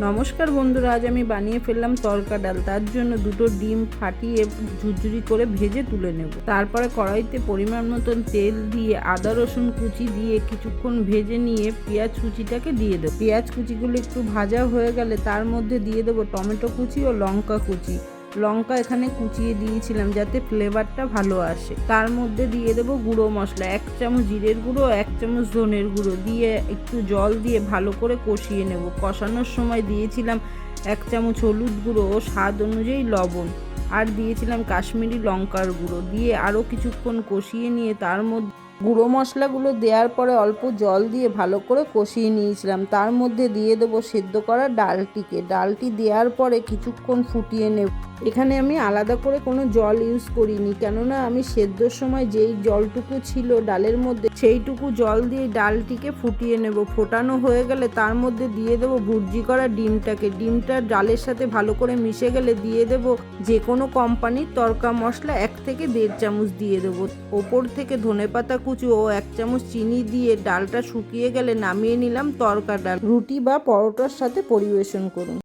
নমস্কার বন্ধুরা, আজ আমি বানিয়ে ফেললাম তড়কা ডাল। তার জন্য দুটো ডিম ফাটিয়ে ঝুরঝুরি করে ভেজে তুলে নেব। তারপরে কড়াইতে পরিমাণ মতন তেল দিয়ে আদা রসুন কুচি দিয়ে কিছুক্ষণ ভেজে নিয়ে পেঁয়াজ কুচিটাকে দিয়ে দেবো। পেঁয়াজ কুচিগুলো একটু ভাজা হয়ে গেলে তার মধ্যে দিয়ে দেবো টমেটো কুচি ও লঙ্কা কুচি। লঙ্কা এখানে কুচিয়ে দিয়েছিলাম যাতে ফ্লেভারটা ভালো আসে। তার মধ্যে দিয়ে দেবো গুঁড়ো মশলা, 1 চামচ জিরের গুঁড়ো, 1 চামচ ধনের গুঁড়ো দিয়ে একটু জল দিয়ে ভালো করে কষিয়ে নেব। কষানোর সময় দিয়েছিলাম 1 চামচ হলুদ গুঁড়ো ও স্বাদ অনুযায়ী লবণ, আর দিয়েছিলাম কাশ্মীরি লঙ্কার গুঁড়ো দিয়ে আরও কিছুক্ষণ কষিয়ে নিয়ে তার মধ্যে গুঁড়ো মশলাগুলো দেওয়ার পরে অল্প জল দিয়ে ভালো করে কষিয়ে নিয়েছিলাম। তার মধ্যে দিয়ে দেবো সেদ্ধ করা ডালটি দেওয়ার পরে কিছুক্ষণ ফুটিয়ে নেব। এখানে আমি আলাদা করে কোনো জল ইউজ করিনি, কেননা আমি সেদ্ধর সময় যেই জলটুকু ছিল ডালের মধ্যে সেইটুকু জল দিয়ে ডালটিকে ফুটিয়ে নেব। ফোটানো হয়ে গেলে তার মধ্যে দিয়ে দেবো ভুর্জি করা ডিমটা ডালের সাথে ভালো করে মিশে গেলে দিয়ে দেবো যে কোনো কোম্পানির তড়কা মশলা 1 থেকে 1.5 চামচ দিয়ে দেবো। ওপর থেকে ধনেপাতা কুচি ও 1 চামচ চিনি দিয়ে ডালটা শুকিয়ে গেলে নামিয়ে নিলাম তড়কা ডাল। রুটি বা পরোটার সাথে পরিবেশন করুন।